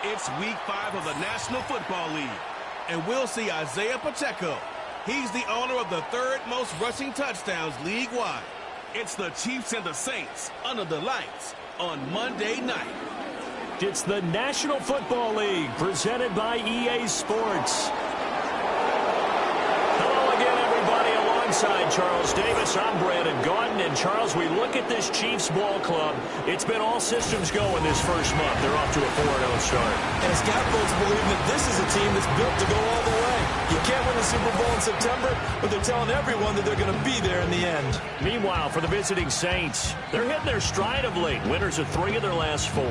It's week 5 of the National Football League, and we'll see Isaiah Pacheco. He's the owner of the 3rd most rushing touchdowns league-wide. It's the Chiefs and the Saints under the lights on Monday night. It's the National Football League presented by EA Sports. Hello again, everybody. Alongside Charles Davis, I'm Brandon Gaudin. And Charles, we look at this Chiefs ball club. It's been all systems go in this first month. They're off to a 4-0 start. And it's got folks believing that this is a team that's built to go all the way. You can't win the Super Bowl in September, but they're telling everyone that they're going to be there in the end. Meanwhile, for the visiting Saints, they're hitting their stride of late. Winners of 3 of their last 4.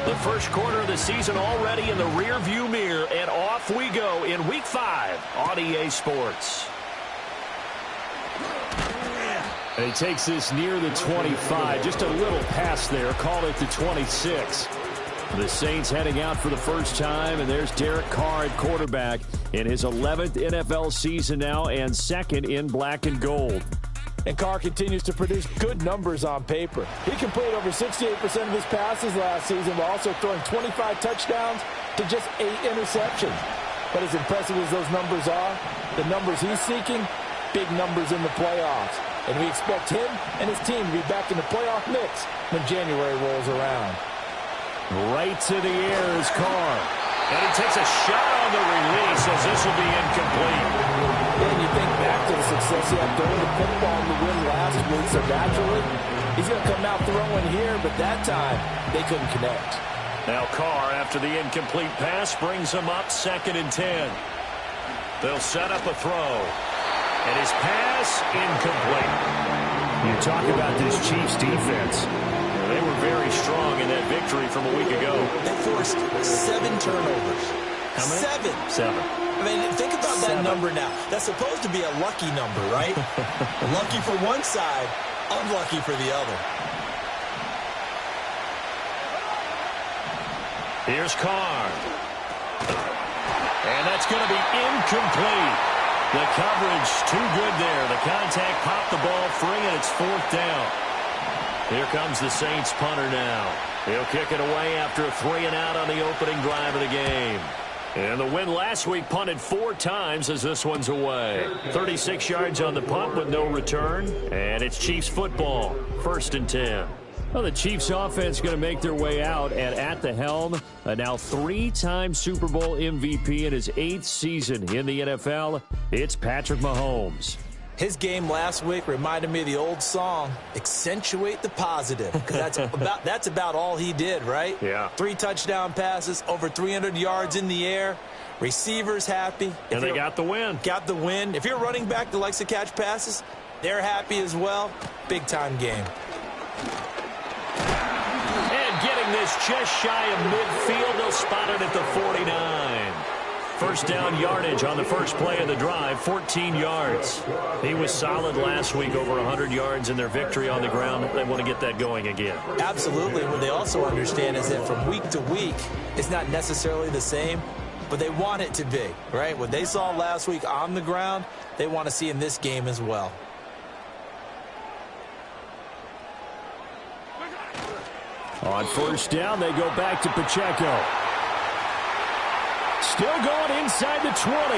The first quarter of the season already in the rearview mirror, and off we go in Week 5 on EA Sports. And he takes this near the 25, just a little pass there, called it the 26. The Saints heading out for the first time, and there's Derek Carr at quarterback in his 11th NFL season now and second in black and gold. And Carr continues to produce good numbers on paper. He completed over 68% of his passes last season while also throwing 25 touchdowns to just 8 interceptions. But as impressive as those numbers are, the numbers he's seeking, big numbers in the playoffs. And we expect him and his team to be back in the playoff mix when January rolls around. Right to the air is Carr. And he takes a shot on the release as this will be incomplete. And you think back to the success he had throwing the football in the win last week, so naturally, he's going to come out throwing here, but that time, they couldn't connect. Now Carr, after the incomplete pass, brings him up 2nd and 10. They'll set up a throw. And his pass, incomplete. You talk about this Chiefs defense. They were very strong in that victory from a week ago. They forced 7 turnovers. How many? 7. I mean, think about that number now. That's supposed to be a lucky number, right? Lucky for one side, unlucky for the other. Here's Carr. And that's going to be incomplete. The coverage too good there. The contact popped the ball free, and it's 4th down. Here comes the Saints punter now. He'll kick it away after a 3-and-out on the opening drive of the game. And the win last week punted 4 times as this one's away. 36 yards on the punt with no return. And it's Chiefs football. 1st and 10. Well, the Chiefs offense going to make their way out, and at the helm, a now 3-time Super Bowl MVP in his 8th season in the NFL, it's Patrick Mahomes. His game last week reminded me of the old song, Accentuate the Positive, because that's about all he did, right? Yeah. 3 touchdown passes, over 300 yards in the air, receivers happy. And they got the win. Got the win. If you're a running back that likes to catch passes, they're happy as well. Big-time game. And getting this just shy of midfield, they'll spot it at the 49. First down yardage on the first play of the drive, 14 yards. He was solid last week, over 100 yards in their victory on the ground. They want to get that going again. Absolutely. What they also understand is that from week to week, it's not necessarily the same, but they want it to be, right? What they saw last week on the ground, they want to see in this game as well. On first down, they go back to Pacheco. Still going inside the 20. And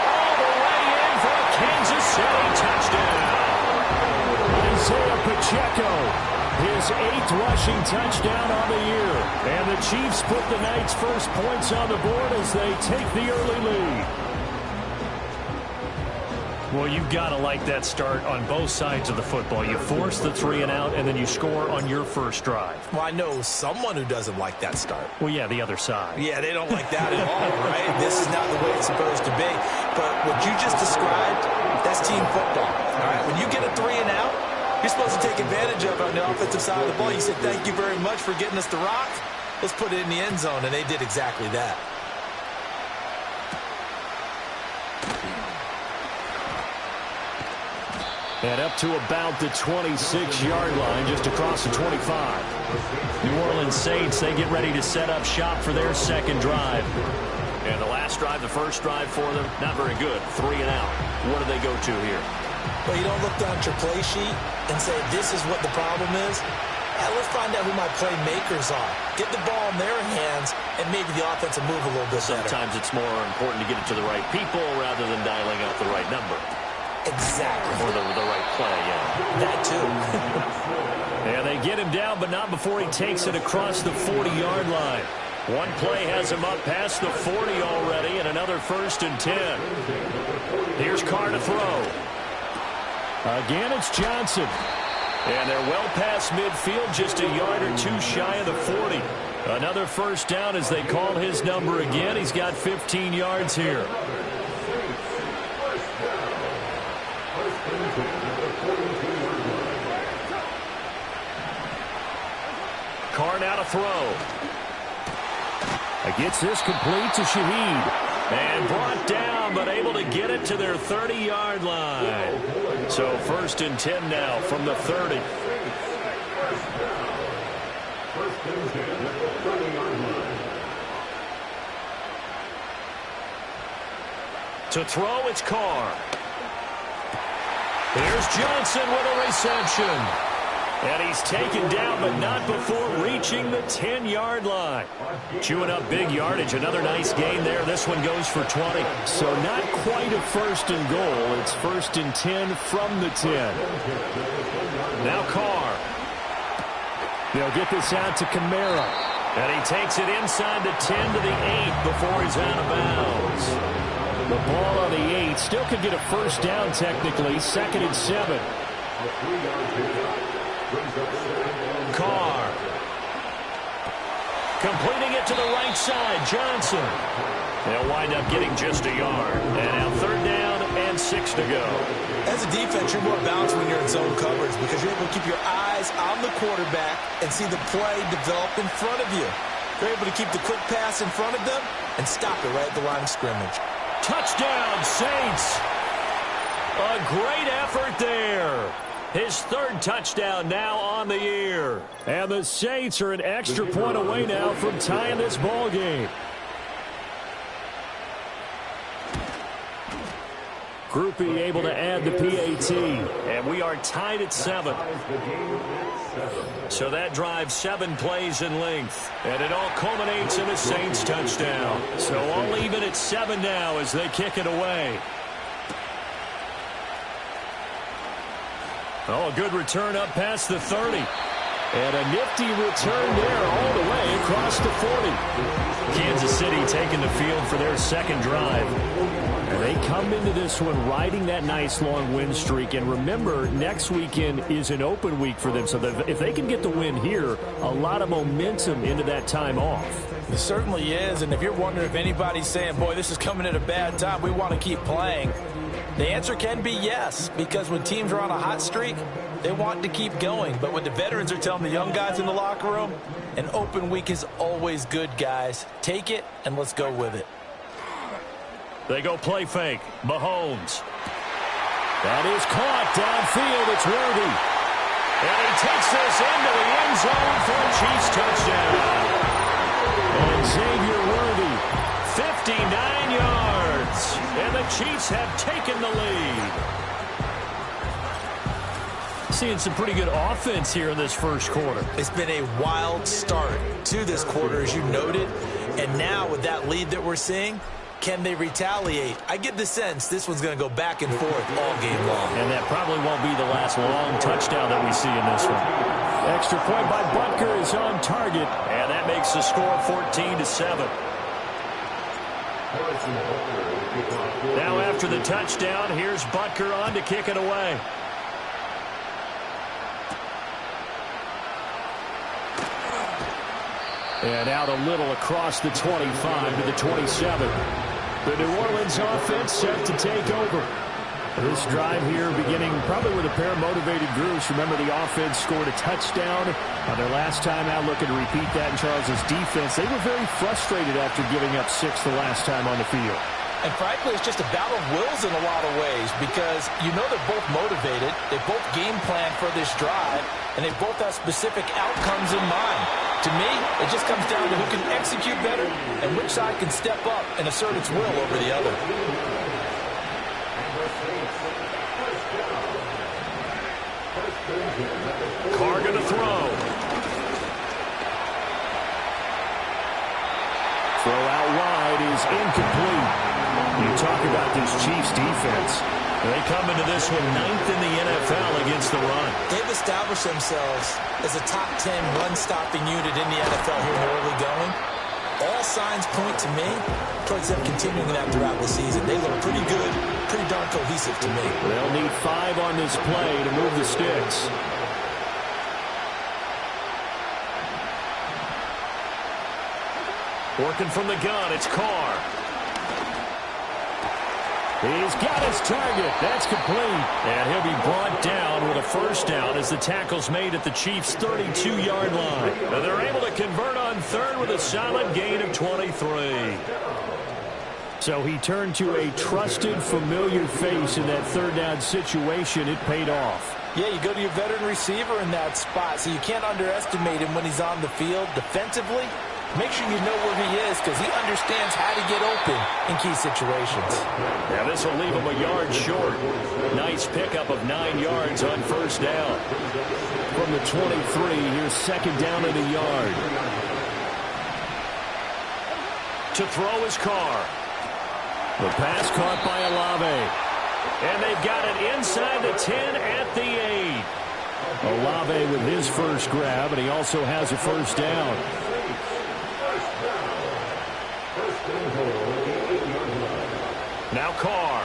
all the way in for a Kansas City touchdown. Isaiah Pacheco, his 8th rushing touchdown on the year. And the Chiefs put the night's first points on the board as they take the early lead. Well, you've got to like that start on both sides of the football. You force the 3-and-out, and then you score on your first drive. Well, I know someone who doesn't like that start. Well, yeah, the other side. Yeah, they don't like that at all, right? This is not the way it's supposed to be. But what you just described, that's team football. All right, when you get a 3-and-out, you're supposed to take advantage of it on the offensive side of the ball. You said, thank you very much for getting us the rock. Let's put it in the end zone, and they did exactly that. And up to about the 26-yard line, just across the 25. New Orleans Saints, they get ready to set up shop for their second drive. And the last drive, the first drive for them, not very good. 3-and-out. What do they go to here? Well, you don't look down at your play sheet and say, this is what the problem is. Let's find out who my playmakers are. Get the ball in their hands, and maybe the offense will move a little bit better. Sometimes it's more important to get it to the right people rather than dialing out the right number. Exactly. Or the right play, yeah. That too. And they get him down, but not before he takes it across the 40-yard line. One play has him up past the 40 already, and another 1st and 10. Here's Carr to throw. Again, it's Johnson. And they're well past midfield, just a yard or 2 shy of the 40. Another first down as they call his number again. He's got 15 yards here. Carr now to throw. Gets this complete to Shaheed. And brought down, but able to get it to their 30-yard line. So 1st and 10 now from the 30. To throw, it's Carr. Here's Johnson with a reception. And he's taken down, but not before reaching the 10-yard line. Chewing up big yardage. Another nice gain there. This one goes for 20. So not quite a 1st and goal. It's 1st and 10 from the 10. Now Carr. They'll get this out to Kamara. And he takes it inside the 10 to the 8 before he's out of bounds. The ball on the 8. Still could get a 1st down technically. 2nd and 7. Carr. Completing it to the right side. Johnson. They'll wind up getting just a yard. And now 3rd down and 6 to go. As a defense, you're more balanced when you're in zone coverage because you're able to keep your eyes on the quarterback and see the play develop in front of you. You're able to keep the quick pass in front of them and stop it right at the line of scrimmage. Touchdown, Saints. A great effort there. His 3rd touchdown now on the year. And the Saints are an extra point away now from tying this ball game. Group E able to add the PAT. And we are tied at 7. So that drives 7 plays in length. And it all culminates in a Saints touchdown. So all even at 7 now as they kick it away. Oh, a good return up past the 30. And a nifty return there all the way across the 40. Kansas City taking the field for their 2nd drive. And they come into this one riding that nice long win streak. And remember, next weekend is an open week for them. So if they can get the win here, a lot of momentum into that time off. It certainly is. And if you're wondering if anybody's saying, boy, this is coming at a bad time, we want to keep playing, the answer can be yes, because when teams are on a hot streak, they want to keep going. But what the veterans are telling the young guys in the locker room, an open week is always good, guys. Take it, and let's go with it. They go play fake. Mahomes. That is caught downfield. It's Worthy. And he takes this into the end zone for a Chiefs touchdown. And Xavier Worthy, 59 yards. And the Chiefs have taken the lead. Seeing some pretty good offense here in this 1st quarter. It's been a wild start to this quarter, as you noted. And now with that lead that we're seeing, can they retaliate? I get the sense this one's going to go back and forth all game long. And that probably won't be the last long touchdown that we see in this one. Extra point by Butker is on target. And that makes the score 14-7. Now after the touchdown, here's Butker on to kick it away. And out a little across the 25 to the 27. The New Orleans offense set to take over. This drive here beginning probably with a pair of motivated groups. Remember, the offense scored a touchdown their last time out, looking to repeat that in Charles's defense. They were very frustrated after giving up 6 the last time on the field. And frankly, it's just a battle of wills in a lot of ways because you know they're both motivated. They both game plan for this drive, and they both have specific outcomes in mind. To me, it just comes down to who can execute better and which side can step up and assert its will over the other. Carr going to throw. Throw out wide is incomplete. You talk about this Chiefs defense. They come into this one 9th in the NFL against the run. They've established themselves as a top 10 run-stopping unit in the NFL here in the early going. All signs point to me towards them continuing that throughout the season. They look pretty good, pretty darn cohesive to me. They'll need 5 on this play to move the sticks. Working from the gun, it's Carr. He's got his target. That's complete. And he'll be brought down with a first down as the tackle's made at the Chiefs' 32-yard line. And they're able to convert on third with a solid gain of 23. So he turned to a trusted, familiar face in that third down situation. It paid off. Yeah, you go to your veteran receiver in that spot, so you can't underestimate him when he's on the field defensively. Make sure you know where he is because he understands how to get open in key situations. Now this will leave him a yard short. Nice pickup of 9 yards on first down. From the 23, here's second down and a yard. To throw his car. The pass caught by Olave. And they've got it inside the 10 at the 8. Olave with his first grab, and he also has a first down. Now Carr.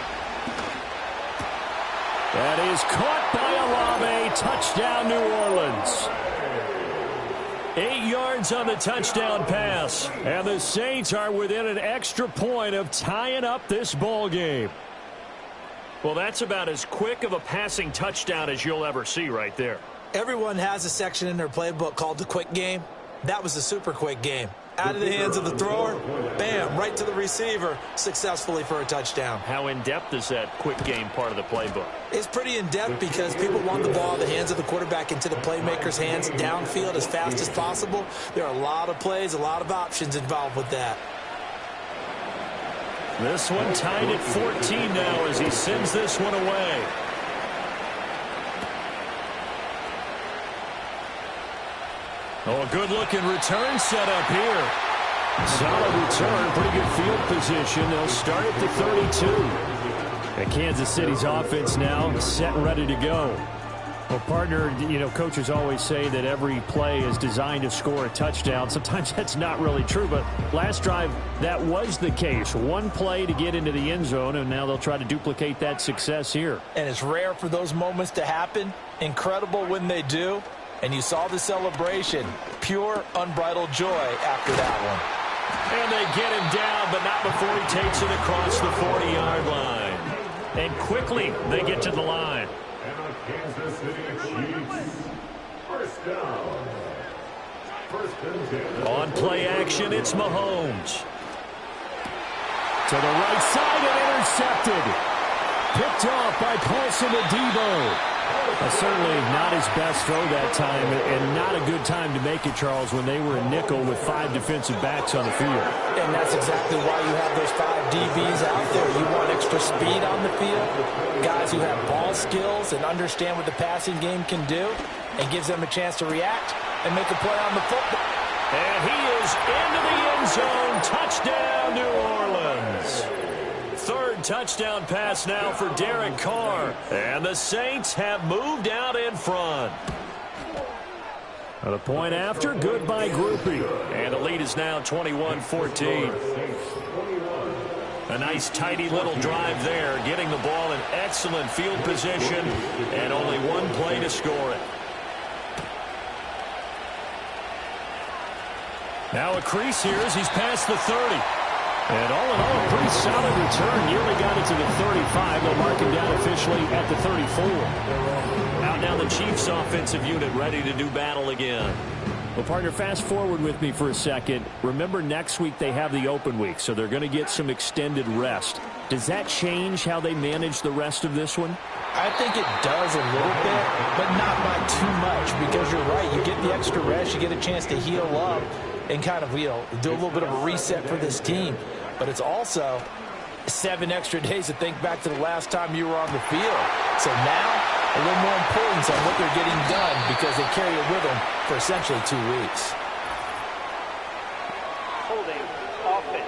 That is caught by Olave. Touchdown, New Orleans. 8 yards on the touchdown pass. And the Saints are within an extra point of tying up this ball game. Well, that's about as quick of a passing touchdown as you'll ever see right there. Everyone has a section in their playbook called the quick game. That was a super quick game. Out of the hands of the thrower, bam, right to the receiver, successfully for a touchdown. How in-depth is that quick game part of the playbook? It's pretty in-depth because people want the ball in the hands of the quarterback into the playmaker's hands downfield as fast as possible. There are a lot of plays, a lot of options involved with that. This one tied at 14 now as he sends this one away. Oh, a good-looking return set up here. Solid return, pretty good field position. They'll start at the 32. And Kansas City's offense now set and ready to go. Well, partner, you know, coaches always say that every play is designed to score a touchdown. Sometimes that's not really true, but last drive, that was the case. One play to get into the end zone, and now they'll try to duplicate that success here. And it's rare for those moments to happen. Incredible when they do. And you saw the celebration. Pure, unbridled joy after that one. And they get him down, but not before he takes it across the 40-yard line. And quickly, they get to the line. Kansas City Chiefs. First down. On play action, it's Mahomes. To the right side and intercepted. Picked off by Paulson Adebo. Certainly not his best throw that time, and not a good time to make it, Charles, when they were in nickel with 5 defensive backs on the field. And that's exactly why you have those 5 DBs out there. You want extra speed on the field, guys who have ball skills and understand what the passing game can do, and gives them a chance to react and make a play on the football. And he is into the end zone. Touchdown, New Orleans. Third touchdown pass now for Derek Carr. And the Saints have moved out in front. The point after, good by Groupie. And the lead is now 21-14. A nice, tidy little drive there, getting the ball in excellent field position, and only one play to score it. Now a crease here as he's past the 30. And all in all, a pretty solid return. Nearly got it to the 35. They'll mark him down officially at the 34. Out now the Chiefs offensive unit ready to do battle again. Well, partner, fast forward with me for a second. Remember, next week they have the open week, so they're going to get some extended rest. Does that change how they manage the rest of this one? I think it does a little bit, but not by too much, because you're right. You get the extra rest. You get a chance to heal up and kind of, you know, do a little bit of a reset for this team. But it's also 7 extra days to think back to the last time you were on the field. So now, a little more importance on what they're getting done because they carry it with them for essentially 2 weeks. Holding offense.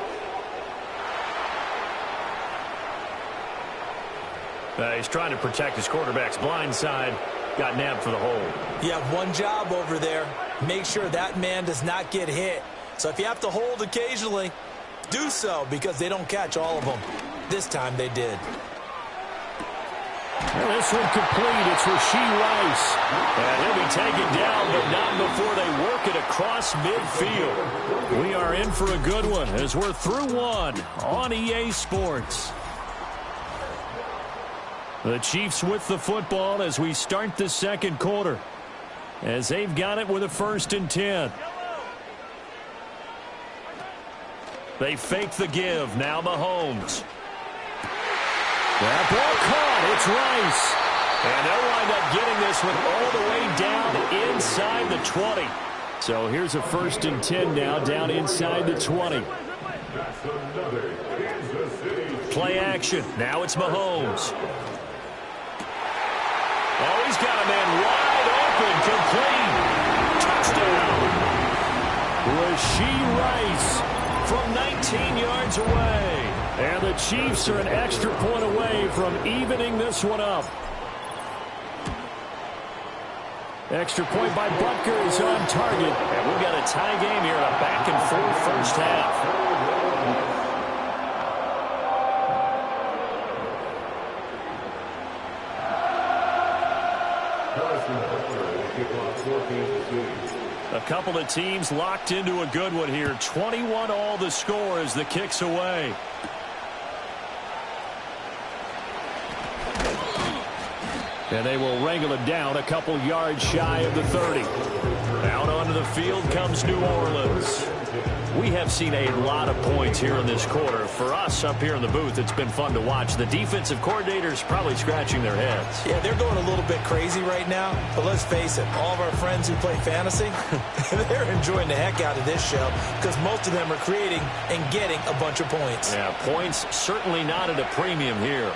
He's trying to protect his quarterback's blind side. Got nabbed for the hold. You have one job over there. Make sure that man does not get hit. So if you have to hold occasionally, do so because they don't catch all of them. This time they did. Well, this one complete. It's Rasheed Rice. And he'll be taken down, but not before they work it across midfield. We are in for a good one as we're through one on EA Sports. The Chiefs with the football as we start the second quarter, as they've got it with a 1st and 10. They fake the give. Now Mahomes. That ball caught. It's Rice. And they'll wind up getting this one all the way down inside the 20. So here's a 1st and 10 now, down inside the 20. Play action. Now it's Mahomes. Oh, he's got a man wide open, complete. Touchdown. Rashee Rice from 19 yards away. And the Chiefs are an extra point away from evening this one up. Extra point by Butker is on target. And we've got a tie game here in a back-and-forth first half. A couple of teams locked into a good one here. 21 all the score as the kick's away. And they will wrangle it down a couple yards shy of the 30. Out onto the field comes New Orleans. We have seen a lot of points here in this quarter. For us up here in the booth, it's been fun to watch. The defensive coordinators probably scratching their heads. Yeah, they're going a little bit crazy right now. But let's face it, all of our friends who play fantasy, they're enjoying the heck out of this show because most of them are creating and getting a bunch of points. Yeah, points certainly not at a premium here.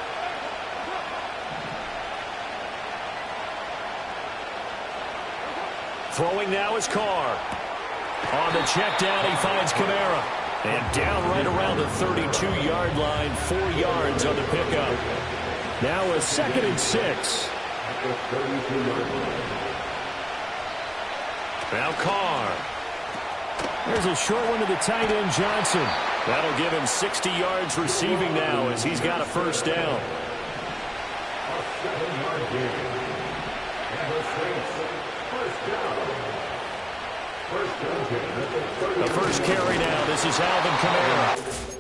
Throwing now is Carr. On the check down, he finds Kamara. And down right around the 32-yard line, 4 yards on the pickup. Now a 2nd and 6. Now Carr. There's a short one to the tight end, Johnson. That'll give him 60 yards receiving now as he's got a 1st down. The first carry now. This is Alvin Kamara.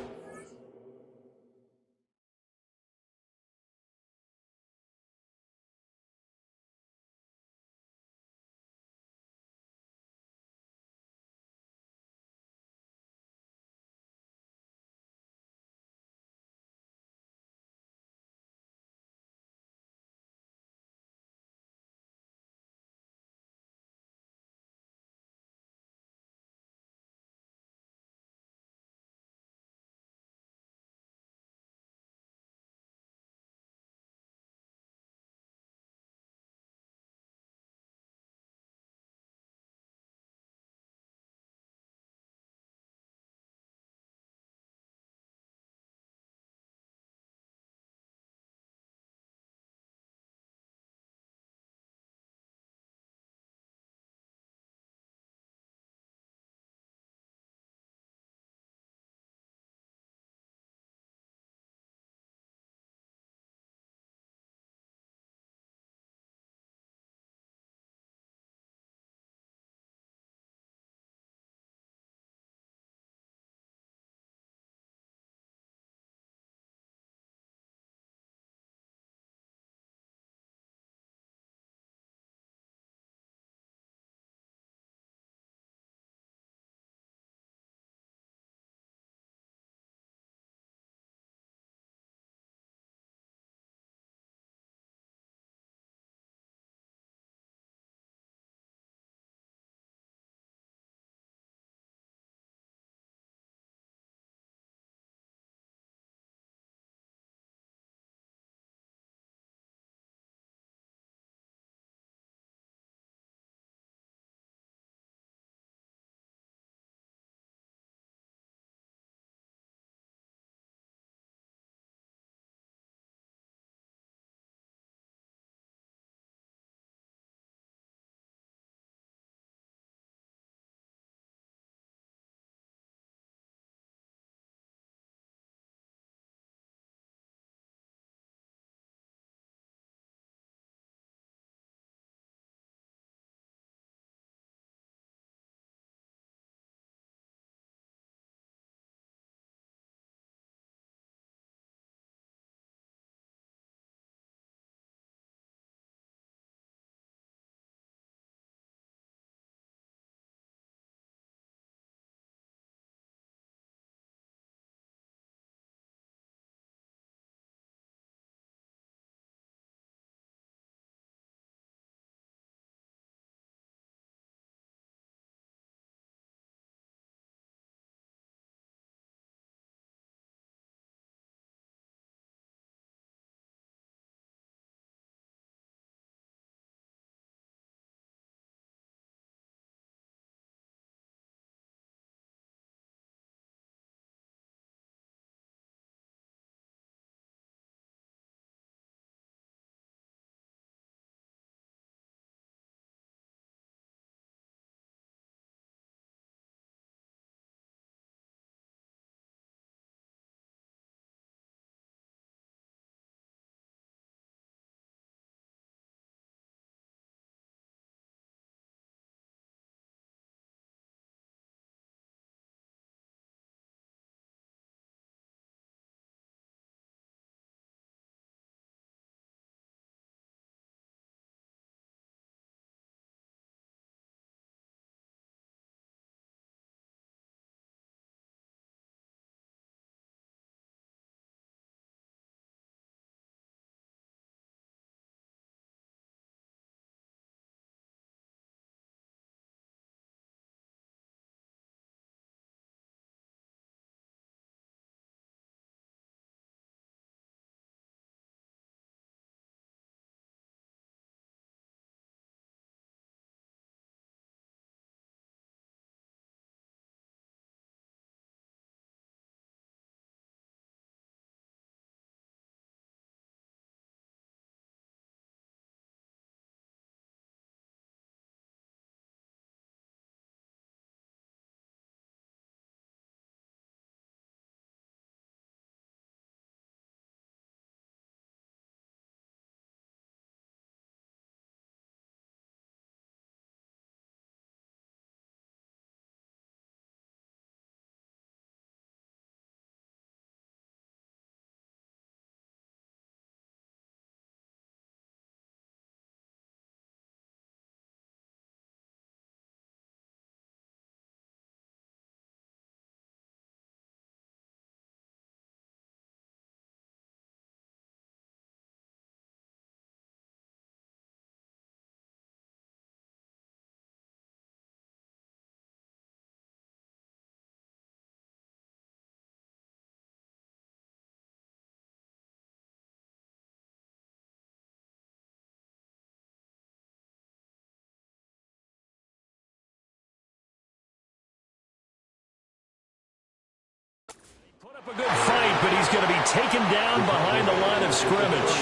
A good fight, but he's going to be taken down behind the line of scrimmage.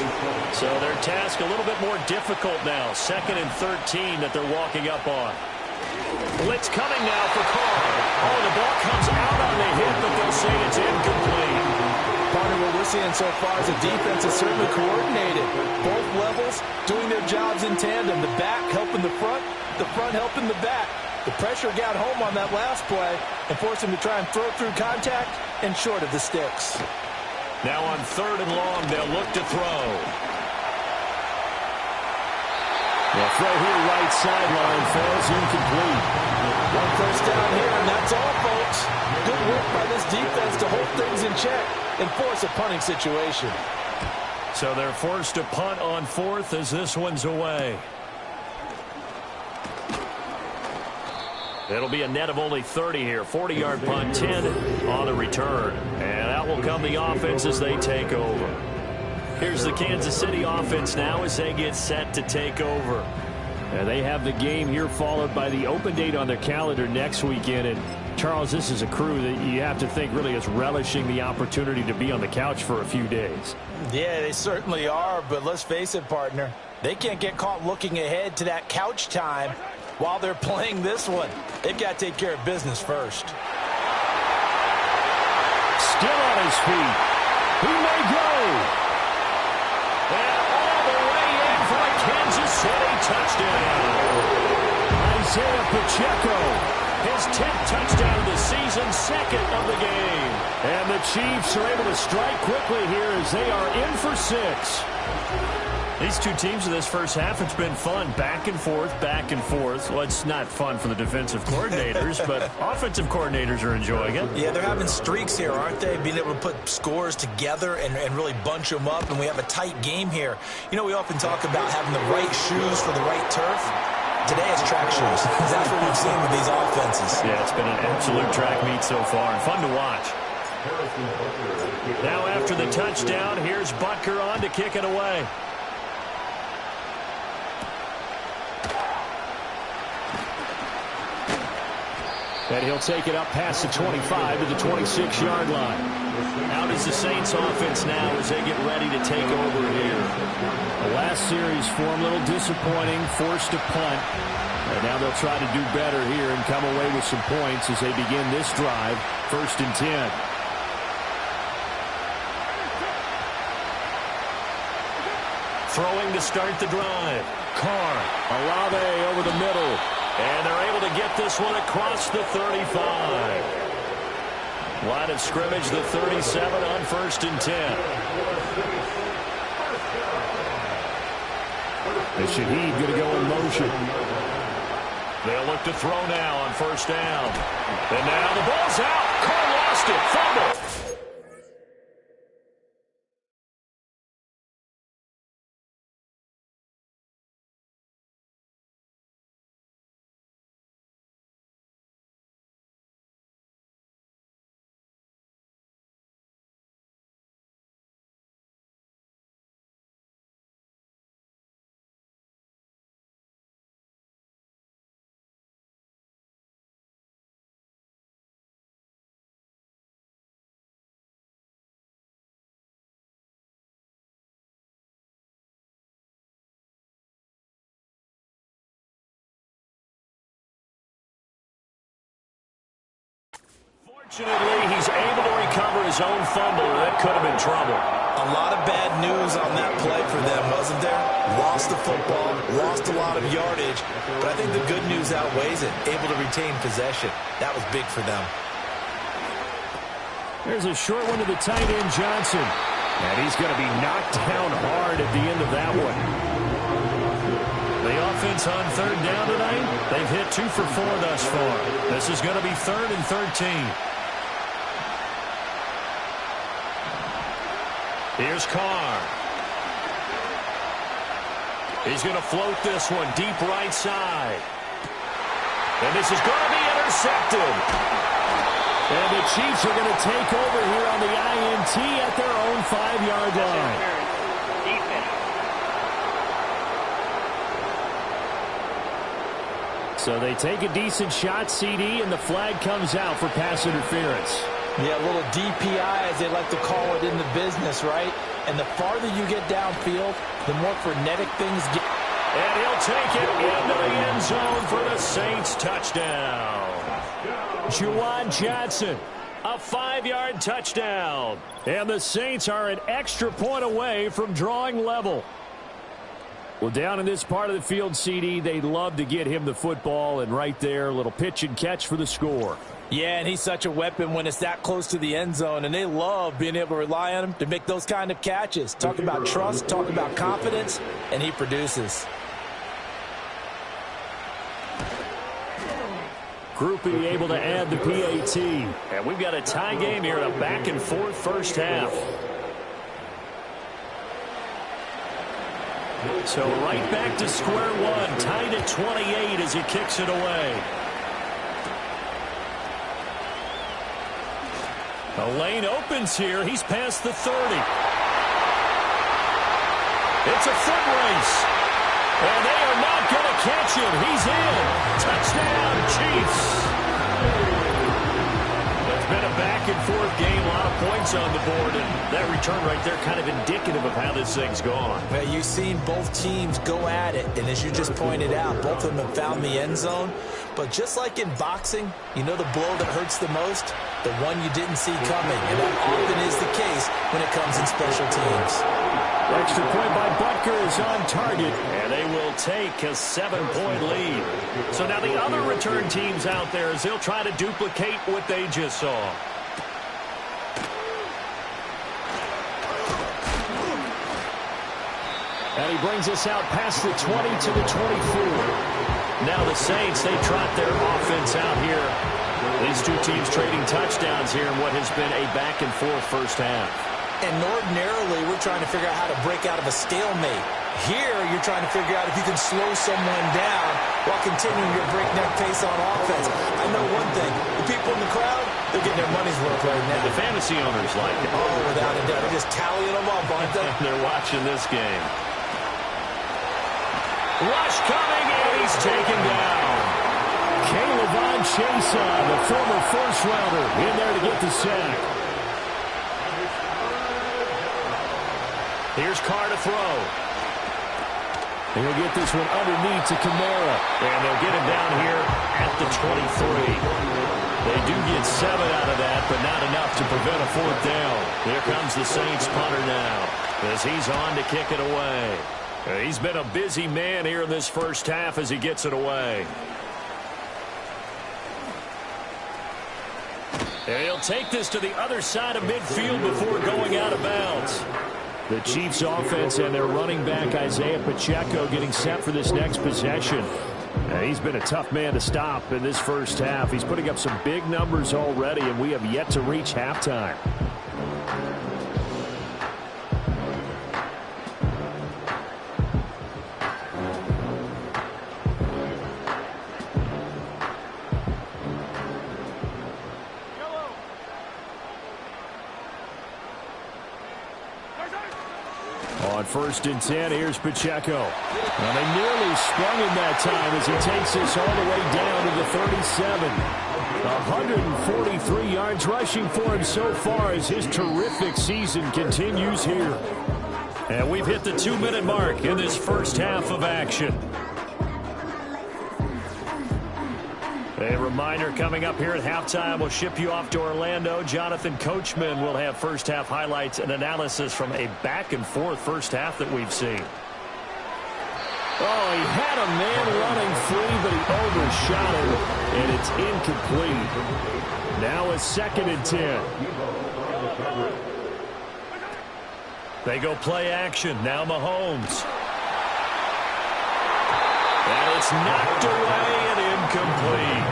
So their task a little bit more difficult now. 2nd and 13 that they're walking up on. Blitz coming now for Carr. Oh, the ball comes out on the hit, but they'll say it's incomplete. Partner, what we're seeing so far is the defense is certainly coordinated. Both levels doing their jobs in tandem. The back helping the front helping the back. The pressure got home on that last play and forced him to try and throw through contact and short of the sticks. Now on 3rd and long, they'll look to throw. The throw here, right sideline, falls incomplete. One first down here, and that's all, folks. Good work by this defense to hold things in check and force a punting situation. So they're forced to punt on 4th as this one's away. It'll be a net of only 30 here. 40-yard punt, 10 on the return. And out will come the offense as they take over. Here's the Kansas City offense now as they get set to take over. And they have the game here followed by the open date on their calendar next weekend. And Charles, this is a crew that you have to think really is relishing the opportunity to be on the couch for a few days. Yeah, they certainly are, but let's face it, partner. They can't get caught looking ahead to that couch time while they're playing this one. They've got to take care of business first. Still on his feet. He may go. And all the way in for a Kansas City touchdown. Isaiah Pacheco. His 10th touchdown of the season, 2nd of the game. And the Chiefs are able to strike quickly here as they are in for 6. These two teams in this first half, it's been fun. Back and forth, back and forth. Well, it's not fun for the defensive coordinators, but offensive coordinators are enjoying it. Yeah, they're having streaks here, aren't they? Being able to put scores together and really bunch them up, and we have a tight game here. You know, we often talk about having the right shoes for the right turf. Today it's track shoes. That's what we've seen with these offenses. Yeah, it's been an absolute track meet so far, and fun to watch. Now after the touchdown, here's Butker on to kick it away. And he'll take it up past the 25 to the 26-yard line. Out is the Saints offense now as they get ready to take over here. The last series for them, a little disappointing, forced to punt. And now they'll try to do better here and come away with some points as they begin this drive, 1st and 10. Throwing to start the drive. Carr, Olave over the middle. And they're able to get this one across the 35. Line of scrimmage, the 37 on 1st and 10. And Shaheed going to go in motion. They'll look to throw now on 1st down. And now the ball's out. Carr lost it. Fumble. Fortunately, he's able to recover his own fumble. That could have been trouble. A lot of bad news on that play for them, wasn't there? Lost the football, lost a lot of yardage, but I think the good news outweighs it. Able to retain possession. That was big for them. There's a short one to the tight end, Johnson. And he's going to be knocked down hard at the end of that one. The offense on 3rd down tonight, they've hit 2 for 4 thus far. This is going to be 3rd and 13. Here's Carr. He's going to float this one deep right side. And this is going to be intercepted. And the Chiefs are going to take over here on the INT at their own 5-yard line. So they take a decent shot, CD, and the flag comes out for pass interference. Yeah, a little DPI, as they like to call it in the business, right? And the farther you get downfield, the more frenetic things get. And he'll take it into the end zone for the Saints touchdown. Juwan Johnson, a 5-yard touchdown. And the Saints are an extra point away from drawing level. Well, down in this part of the field, CD, they'd love to get him the football, and right there, a little pitch and catch for the score. Yeah, and he's such a weapon when it's that close to the end zone, and they love being able to rely on him to make those kind of catches. Talk about trust, talk about confidence, and he produces. Groupie able to add the PAT. And we've got a tie game here in a back-and-forth first half. So right back to square one, tied at 28 as he kicks it away. The lane opens here. He's past the 30. It's a foot race. And they are not going to catch him. He's in. Touchdown, Chiefs. It's been a back-and-forth game. A lot of points on the board. And that return right there kind of indicative of how this thing's gone. Well, you've seen both teams go at it. And as you just pointed out, both of them have found the end zone. But just like in boxing, you know the blow that hurts the most? The one you didn't see coming. And that often is the case when it comes in special teams. Extra point by Butker is on target, and they will take a 7-point lead. So now the other return teams out there, as they'll try to duplicate what they just saw. And he brings us out past the 20 to the 24. Now the Saints, they trot their offense out here. These two teams trading touchdowns here in what has been a back-and-forth first half. And ordinarily, we're trying to figure out how to break out of a stalemate. Here, you're trying to figure out if you can slow someone down while continuing your breakneck pace on offense. I know one thing. The people in the crowd, they're getting their money's worth right now. The fantasy owners like it. Oh, without a doubt. They're just tallying them up, aren't they? They're watching this game. Rush coming, and he's taken down. Caleb Chase, the former first-rounder, in there to get the sack. Here's Carr to throw. And he'll get this one underneath to Kamara. And they'll get him down here at the 23. They do get 7 out of that, but not enough to prevent a fourth down. Here comes the Saints punter now, as he's on to kick it away. He's been a busy man here in this first half as he gets it away. And he'll take this to the other side of midfield before going out of bounds. The Chiefs offense and their running back Isaiah Pacheco getting set for this next possession. He's been a tough man to stop in this first half. He's putting up some big numbers already, and we have yet to reach halftime. On 1st and 10, here's Pacheco. Well, they nearly sprung him that time as he takes this all the way down to the 37. 143 yards rushing for him so far as his terrific season continues here. And we've hit the 2-minute mark in this first half of action. A reminder coming up here at halftime, we'll ship you off to Orlando. Jonathan Coachman will have first half highlights and analysis from a back-and-forth first half that we've seen. Oh, he had a man running free, but he overshot him, and it's incomplete. Now a 2nd and 10. They go play action. Now Mahomes. And it's knocked away and incomplete.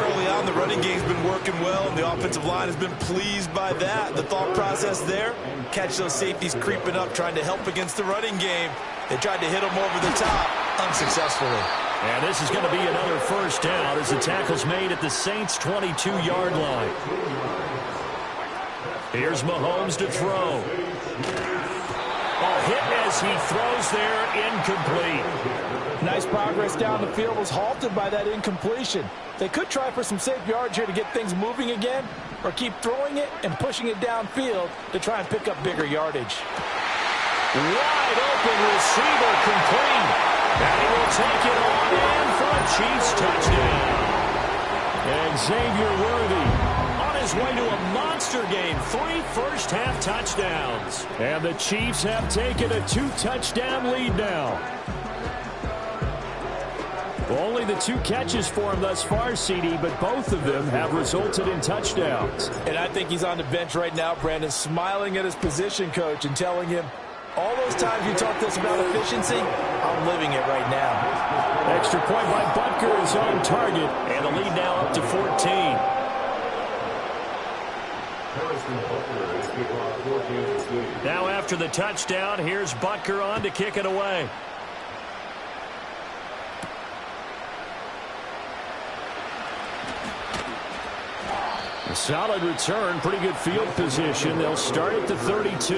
Early on, the running game's been working well, and the offensive line has been pleased by that. The thought process there, catch those safeties creeping up, trying to help against the running game. They tried to hit them over the top, unsuccessfully. And this is going to be another first down as the tackle's made at the Saints' 22-yard line. Here's Mahomes to throw. Hit as he throws there, incomplete. Nice progress down the field, was halted by that incompletion. They could try for some safe yards here to get things moving again, or keep throwing it and pushing it downfield to try and pick up bigger yardage. Wide open receiver complete. And he will take it on in for a Chiefs touchdown. And Xavier Worthy on his way to a monster game. 3 first-half touchdowns. And the Chiefs have taken a 2-touchdown lead now. Only the 2 catches for him thus far, CD, but both of them have resulted in touchdowns. And I think he's on the bench right now, Brandon, smiling at his position coach and telling him, all those times you talked to us about efficiency, I'm living it right now. Extra point by Butker is on target, and the lead now up to 14. Now after the touchdown, here's Butker on to kick it away. A solid return, pretty good field position. They'll start at the 32.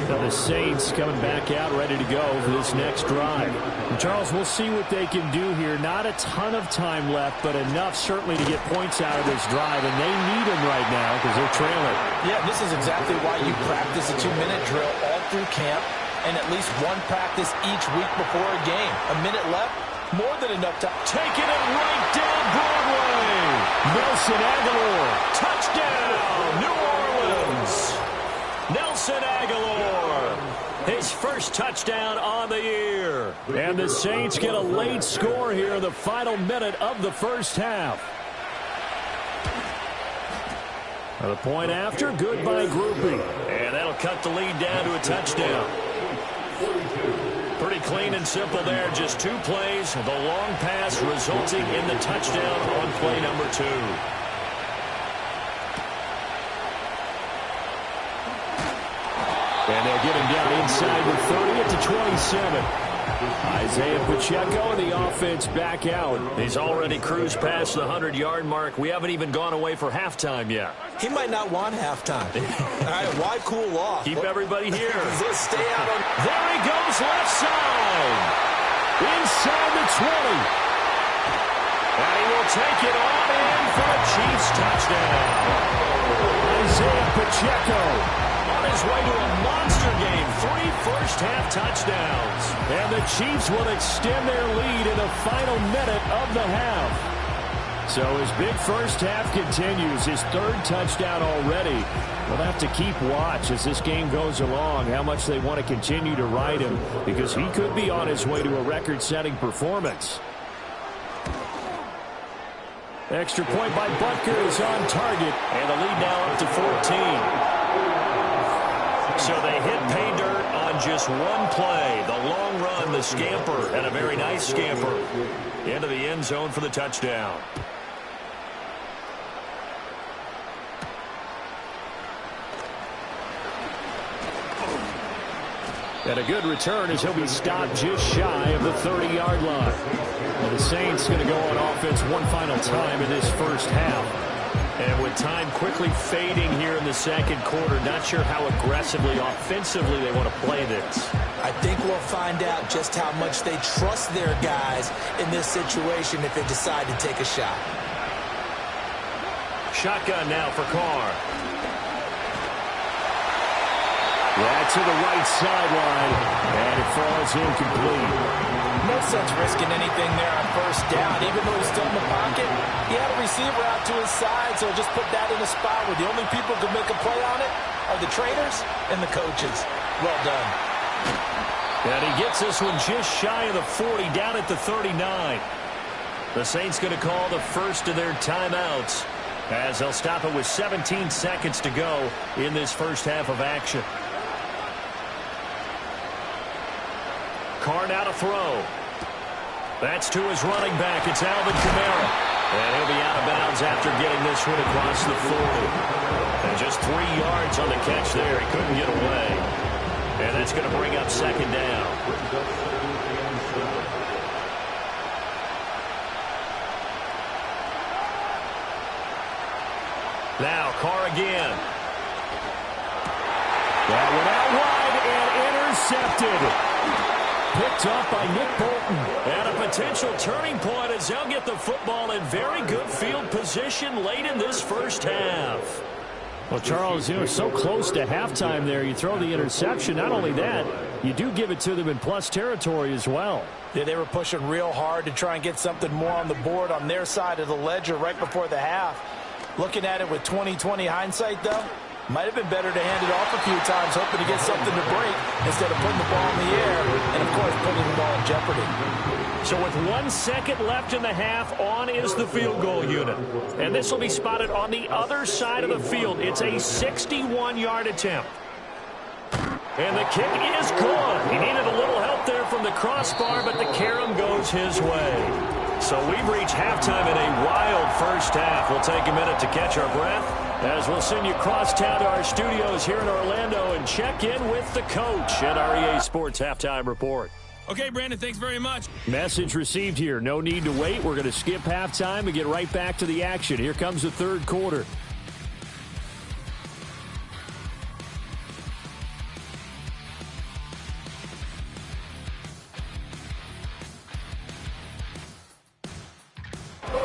Now the Saints coming back out ready to go for this next drive. And Charles, we'll see what they can do here. Not a ton of time left, but enough certainly to get points out of this drive, and they need them right now because they're trailing. Yeah, this is exactly why you practice a 2-minute drill all through camp and at least one practice each week before a game. A minute left, more than enough time. Taking it right down Broadway. Nelson Aguilar, touchdown, New Orleans. Nelson Aguilar, his first touchdown on the year. And the Saints get a late score here in the final minute of the first half. The point after, good by Groupie. And that'll cut the lead down to a touchdown. Pretty clean and simple there. Just 2 plays. The long pass resulting in the touchdown on play number 2. And they'll get him down inside the 30 at the 27. Isaiah Pacheco and the offense back out. He's already cruised past the 100-yard mark. We haven't even gone away for halftime yet. He might not want halftime. All right, why cool off? Keep everybody here. Let's stay out on. There he goes, left side. Inside the 20. And he will take it on in for a Chiefs touchdown. Isaiah Pacheco on his way to a monster game. 3 first-half touchdowns. And the Chiefs will extend their lead in the final minute of the half. So his big first half continues, his 3rd touchdown already. We'll have to keep watch as this game goes along, how much they want to continue to ride him, because he could be on his way to a record-setting performance. Extra point by Butker is on target, and the lead now up to 14. So they hit pay dirt on just 1 play. The long run, the scamper, and a very nice scamper into the end zone for the touchdown. And a good return as he'll be stopped just shy of the 30-yard line. And the Saints going to go on offense one final time in this first half. And with time quickly fading here in the second quarter, not sure how aggressively, offensively they want to play this. I think we'll find out just how much they trust their guys in this situation if they decide to take a shot. Shotgun now for Carr. Yeah, to the right sideline, and it falls incomplete. No sense risking anything there on first down. Even though he's still in the pocket, he had a receiver out to his side, so just put that in a spot where the only people who can make a play on it are the trainers and the coaches. Well done. And he gets this one just shy of the 40, down at the 39. The Saints going to call the first of their timeouts as they'll stop it with 17 seconds to go in this first half of action. Carr now to throw. That's to his running back. It's Alvin Kamara. And he'll be out of bounds after getting this one across the 40. And just 3 yards on the catch there. He couldn't get away. And that's going to bring up second down. Now Carr again. That went out wide and intercepted. picked off by Nick Bolton. And a potential turning point as they'll get the football in very good field position late in this first half. Well, Charles, so close to halftime there. You throw the interception. Not only that, you do give it to them in plus territory as well. Yeah, they were pushing real hard to try and get something more on the board on their side of the ledger right before the half. Looking at it with 20/20 hindsight, though, might have been better to hand it off a few times, hoping to get something to break instead of putting the ball in the air and, of course, putting the ball in jeopardy. So with 1 second left in the half, on is the field goal unit. And this will be spotted on the other side of the field. It's a 61-yard attempt. And the kick is good. He needed a little help there from the crossbar, but the carom goes his way. So we've reached halftime in a wild first half. We'll take a minute to catch our breath as we'll send you across town to our studios here in Orlando and check in with the coach at our EA Sports Halftime Report. Okay, Brandon, thanks very much. Message received here. No need to wait. We're going to skip halftime and get right back to the action. Here comes the third quarter.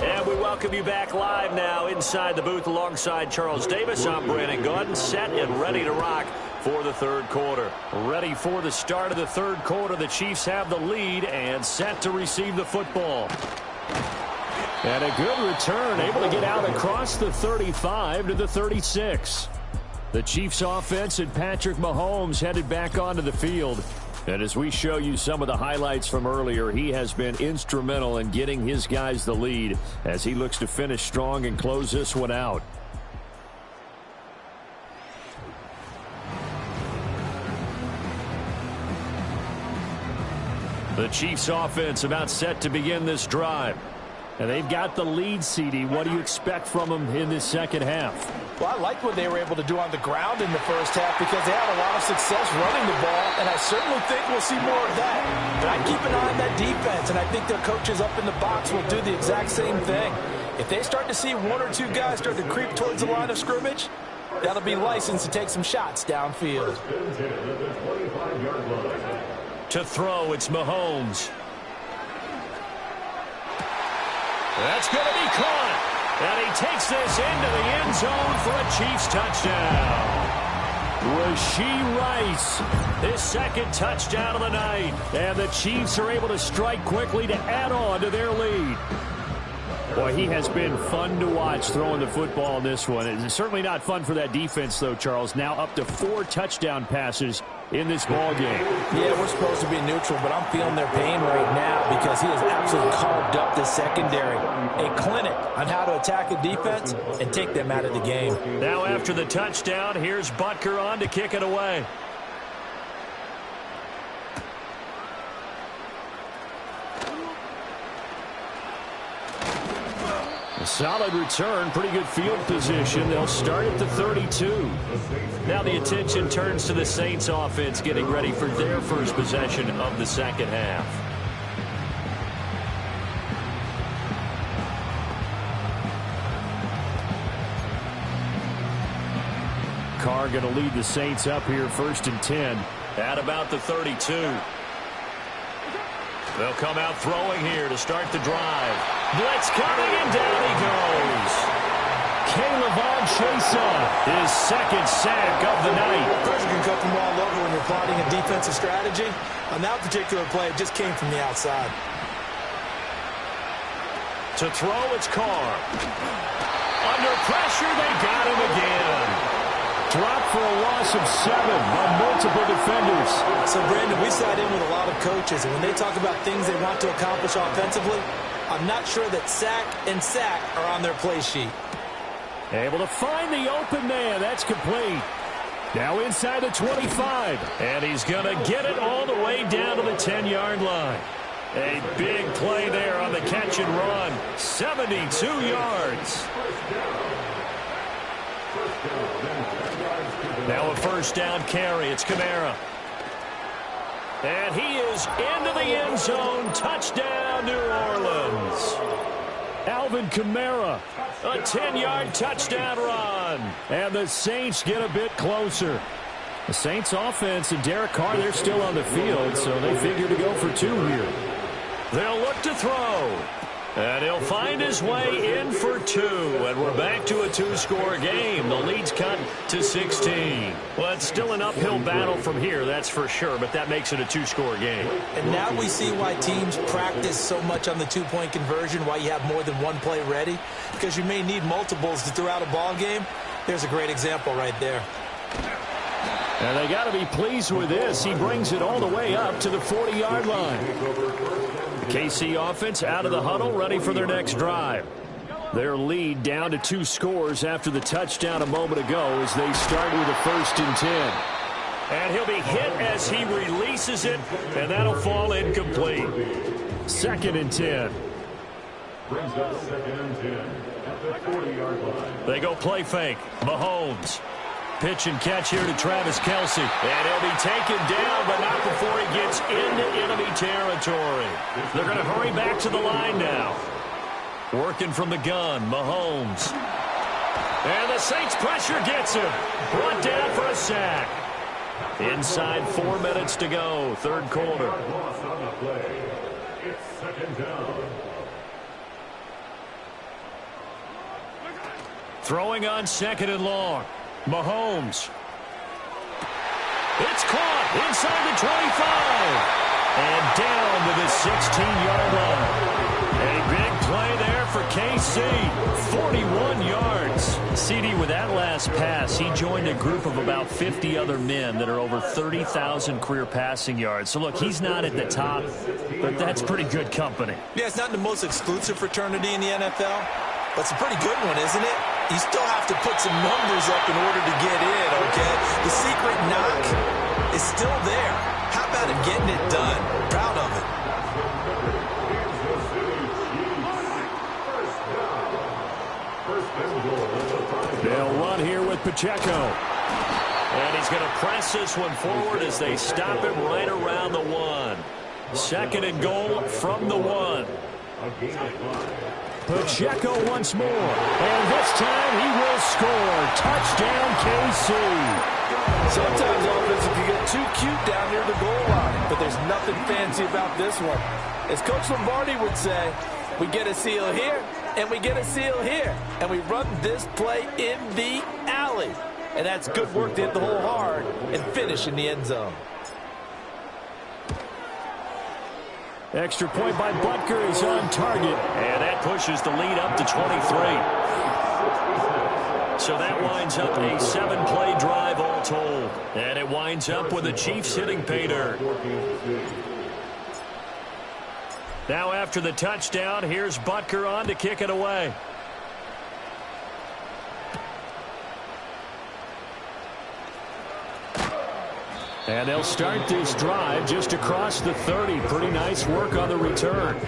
And we welcome you back live now inside the booth alongside Charles Davis. I'm Brandon Gaudin, set and ready to rock for the third quarter. Ready for the start of the third quarter. The Chiefs have the lead and set to receive the football. And a good return, able to get out across the 35 to the 36. The Chiefs offense and Patrick Mahomes headed back onto the field. And as we show you some of the highlights from earlier, he has been instrumental in getting his guys the lead as he looks to finish strong and close this one out. The Chiefs offense about set to begin this drive. And they've got the lead, CD. What do you expect from them in this second half? Well, I liked what they were able to do on the ground in the first half because they had a lot of success running the ball, and I certainly think we'll see more of that. But I keep an eye on that defense, and I think their coaches up in the box will do the exact same thing. If they start to see one or two guys start to creep towards the line of scrimmage, that'll be licensed to take some shots downfield. To throw, it's Mahomes. That's going to be caught. And he takes this into the end zone for a Chiefs touchdown. J-Wright, his second touchdown of the night. And the Chiefs are able to strike quickly to add on to their lead. Boy, he has been fun to watch throwing the football in this one. It's certainly not fun for that defense, though, Charles. Now up to 4 touchdown passes in this ball game. Yeah, we're supposed to be neutral, but I'm feeling their pain right now because he has absolutely carved up the secondary. A clinic on how to attack a defense and take them out of the game. Now after the touchdown, here's Butker on to kick it away. A solid return, pretty good field position. They'll start at the 32. Now the attention turns to the Saints offense getting ready for their first possession of the second half. Carr going to lead the Saints up here first and 10 at about the 32. They'll come out throwing here to start the drive. Blitz coming, and down he goes. K'Lavon Chaisson, his second sack of the night. Pressure can come from all over when you're plotting a defensive strategy. On that particular play, it just came from the outside. To throw, it's Carr. Under pressure, they got him again. Dropped for a loss of 7 on multiple defenders. So, Brandon, we sat in with a lot of coaches, and when they talk about things they want to accomplish offensively, I'm not sure that sack and sack are on their play sheet. Able to find the open man. That's complete. Now inside the 25. And he's going to get it all the way down to the 10-yard line. A big play there on the catch and run. 72 yards. Now a first down carry. It's Kamara. And he is into the end zone. Touchdown, New Orleans. Alvin Kamara, a 10-yard touchdown run. And the Saints get a bit closer. The Saints offense and Derek Carr, they're still on the field, so they figure to go for 2 here. They'll look to throw. And he'll find his way in for 2. And we're back to a 2-score game. The lead's cut to 16. Well, it's still an uphill battle from here, that's for sure, but that makes it a 2-score game. And now we see why teams practice so much on the 2-point conversion, why you have more than one play ready, because you may need multiples to throw out a ball game. There's a great example right there. And they got to be pleased with this. He brings it all the way up to the 40-yard line. KC offense out of the huddle, ready for their next drive. Their lead down to 2 scores after the touchdown a moment ago as they start with a 1st and 10. And he'll be hit as he releases it, and that'll fall incomplete. 2nd and 10. Brings up 2nd and 10 at the 40-yard line. They go play fake. Mahomes. Pitch and catch here to Travis Kelce. And he'll be taken down, but not before he gets into enemy territory. They're going to hurry back to the line now. Working from the gun, Mahomes. And the Saints pressure gets him. Brought down for a sack. Inside 4 minutes to go, 3rd quarter. Loss on the play. It's 2nd down. Throwing on 2nd and long. Mahomes. It's caught inside the 25. And down to the 16-yard line. A big play there for KC. 41 yards. CD, with that last pass, he joined a group of about 50 other men that are over 30,000 career passing yards. So, look, he's not at the top, but that's pretty good company. Yeah, it's not the most exclusive fraternity in the NFL, but it's a pretty good one, isn't it? You still have to put some numbers up in order to get in, okay? The secret knock is still there. How about him getting it done? Proud of it. They'll run here with Pacheco. And he's going to press this one forward as they stop him right around the 1. 2nd and goal from the 1. Pacheco once more. And this time he will score. Touchdown, KC. Sometimes offenses can get too cute down near the goal line, but there's nothing fancy about this one. As Coach Lombardi would say, we get a seal here, and we get a seal here, and we run this play in the alley. And that's good work to hit the hole hard and finish in the end zone. Extra point by Butker is on target. And that pushes the lead up to 23. So that winds up a 7-play drive all told. And it winds up with the Chiefs hitting pay dirt. Now after the touchdown, here's Butker on to kick it away. And they'll start this drive just across the 30. Pretty nice work on the return.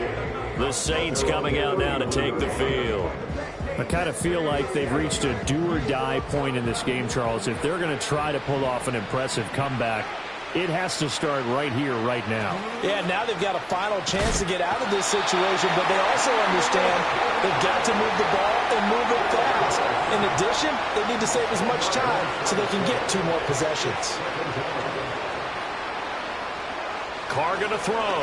The Saints coming out now to take the field. I kind of feel like they've reached a do-or-die point in this game, Charles. If they're going to try to pull off an impressive comeback, it has to start right here, right now. Yeah, now they've got a final chance to get out of this situation, but they also understand they've got to move the ball and move it fast. In addition, they need to save as much time so they can get 2 more possessions. Carr going to throw.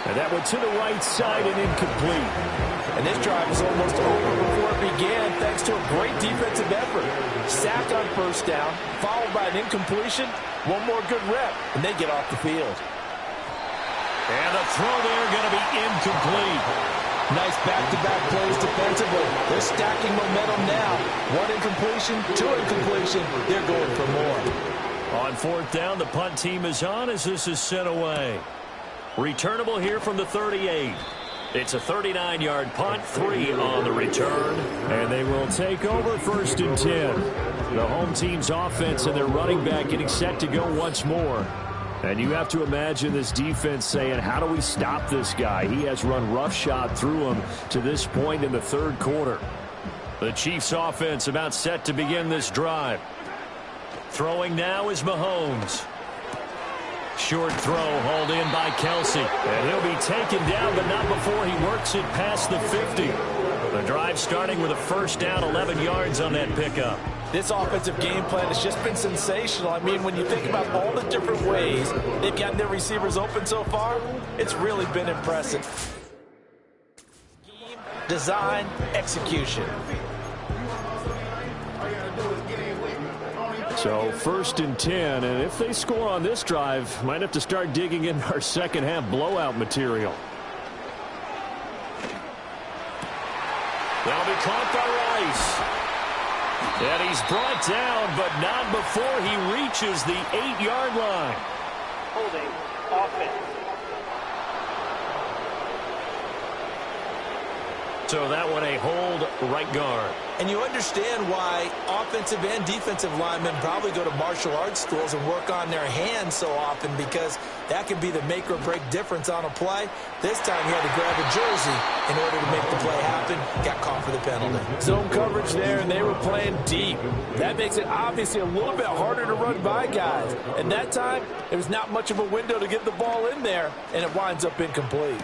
And that one to the right side and incomplete. And this drive was almost over before it began thanks to a great defensive effort. Sack on 1st down, followed by an incompletion. 1 more good rep, and they get off the field. And the throw there going to be incomplete. Nice back-to-back plays defensively. They're stacking momentum now. 1 incompletion, 2 incompletion. They're going for more. On 4th down, the punt team is on as this is sent away. Returnable here from the 38. It's a 39-yard punt, 3 on the return. And they will take over 1st and 10. The home team's offense and their running back getting set to go once more. And you have to imagine this defense saying, how do we stop this guy? He has run roughshod through him to this point in the 3rd quarter. The Chiefs offense about set to begin this drive. Throwing now is Mahomes. Short throw hauled in by Kelce. And he'll be taken down, but not before he works it past the 50. The drive starting with a first down, 11 yards on that pickup. This offensive game plan has just been sensational. I mean, when you think about all the different ways they've gotten their receivers open so far, it's really been impressive. Scheme, design, execution. So 1st and 10, and if they score on this drive, might have to start digging in our second half blowout material. That'll be caught by Rice. And he's brought down, but not before he reaches the 8-yard line. Holding offense. So that one a hold right guard. And you understand why offensive and defensive linemen probably go to martial arts schools and work on their hands so often, because that can be the make or break difference on a play. This time he had to grab a jersey in order to make the play happen. Got caught for the penalty. Zone coverage there, and they were playing deep. That makes it obviously a little bit harder to run by guys. And that time, there was not much of a window to get the ball in there, and it winds up incomplete.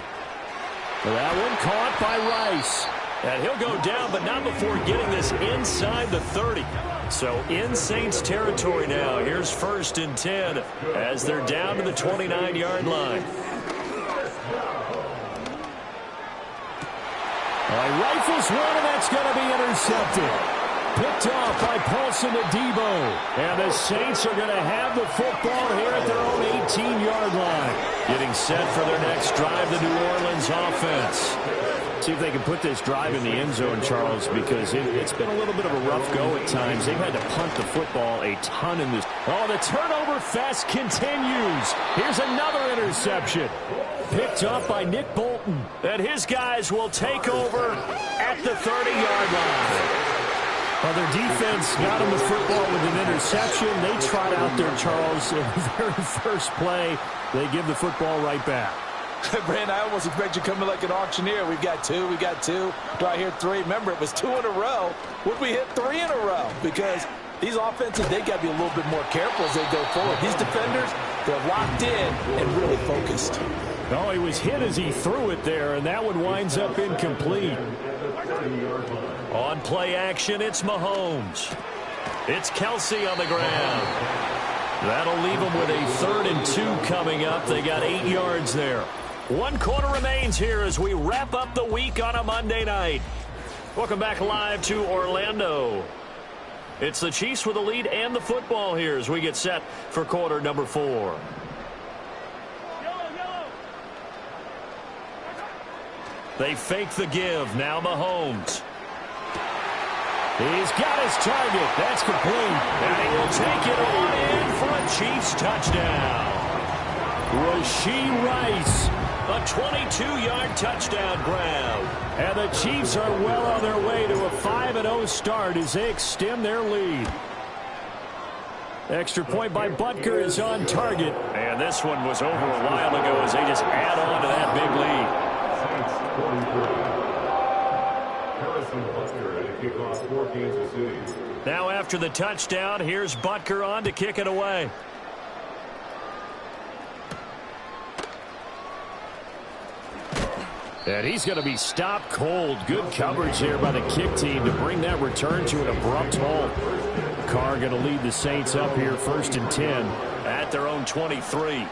That one caught by Rice. And he'll go down, but not before getting this inside the 30. So in Saints territory now. Here's 1st and 10 as they're down to the 29-yard line. Rifles one, and that's going to be intercepted. Picked off by Paulson to Debo. And the Saints are going to have the football here at their own 18-yard line. Getting set for their next drive, the New Orleans offense. See if they can put this drive in the end zone, Charles, because it's been a little bit of a rough go at times. They've had to punt the football a ton in this. Oh, the turnover fest continues. Here's another interception. Picked up by Nick Bolton. And his guys will take over at the 30-yard line. Well, their defense got them the football with an interception. They trot out there, Charles, in the very first play. They give the football right back. Brand, I almost expect you coming like an auctioneer. We've got two. Do I hear three? Remember, it was 2 in a row. Would we hit 3 in a row? Because these offenses, they got to be a little bit more careful as they go forward. These defenders, they're locked in and really focused. Oh, he was hit as he threw it there, and that one winds up incomplete. On play action, it's Mahomes. It's Kelsey on the ground. That'll leave them with a 3rd and 2 coming up. They got 8 yards there. 1 quarter remains here as we wrap up the week on a Monday night. Welcome back live to Orlando. It's the Chiefs with the lead and the football here as we get set for quarter number 4. They fake the give. Now Mahomes. He's got his target. That's complete. And he will take it on in for a Chiefs touchdown. Rashee Rice, a 22-yard touchdown grab. And the Chiefs are well on their way to a 5-0 start as they extend their lead. Extra point by Butker is on target. And this one was over a while ago as they just add on to that big lead. Now after the touchdown, here's Butker on to kick it away. And he's going to be stopped cold. Good coverage here by the kick team to bring that return to an abrupt halt. Carr going to lead the Saints up here 1st and 10 at their own 23.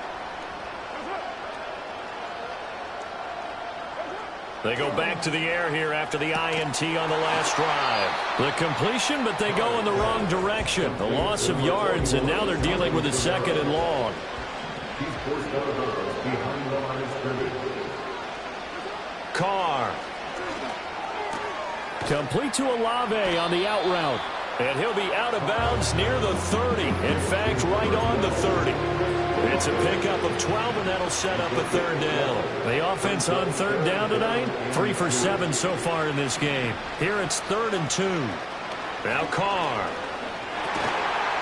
They go back to the air here after the INT on the last drive. The completion, but they go in the wrong direction. A loss of yards, and now they're dealing with a 2nd and long. Carr. Complete to Olave on the out route. And he'll be out of bounds near the 30. In fact, right on the 30. It's a pickup of 12, and that'll set up a 3rd down. The offense on 3rd down tonight, 3 for 7 so far in this game. Here it's 3rd and 2. Now Carr.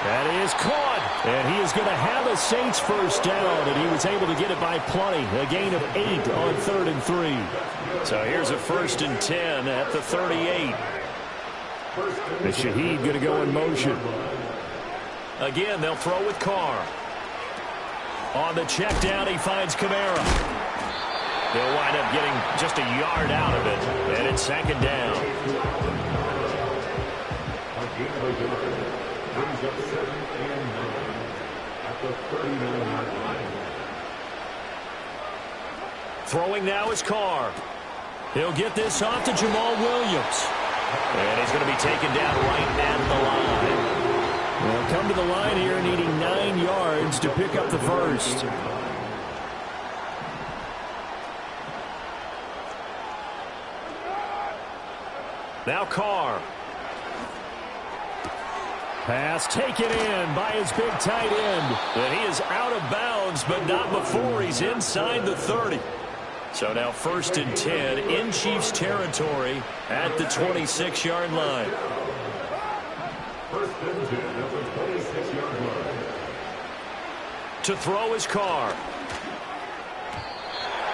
That is caught. And he is going to have a Saints first down, and he was able to get it by plenty. A gain of 8 on 3rd and 3. So here's a 1st and 10 at the 38. The Shaheed going to go in motion. Again, they'll throw with Carr. On the check down, he finds Kamara. They'll wind up getting just a yard out of it, and it's second down. Brings up 7 and 9 at the 39-yard line. Throwing now is Carr. He'll get this off to Jamal Williams. And he's going to be taken down right at the line. Well, come to the line here needing 9 yards to pick up the first. Now Carr. Pass taken in by his big tight end. And he is out of bounds, but not before he's inside the 30. So now 1st and 10 in Chiefs territory at the 26-yard line. 1st and 10 at the 26-yard line. To throw is Carr.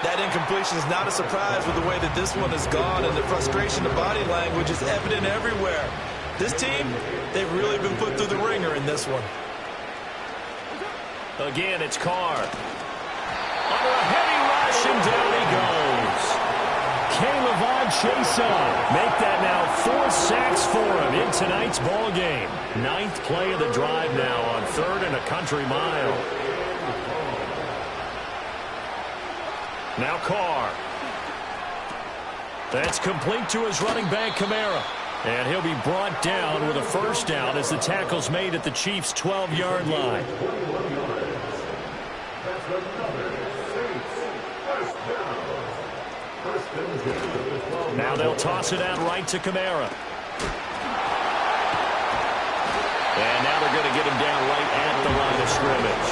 That incompletion is not a surprise with the way that this one has gone, and the frustration, the body language is evident everywhere. This team, they've really been put through the ringer in this one. Again, it's Carr. Under a heavy rush, and down he goes. K'Lavon Chaisson. Make that now 4 sacks for him in tonight's ball game. 9th play of the drive now on 3rd and a country mile. Now Carr. That's complete to his running back, Kamara. And he'll be brought down with a first down as the tackle's made at the Chiefs' 12-yard line. Now they'll toss it out right to Kamara. And now they're going to get him down right at the line of scrimmage.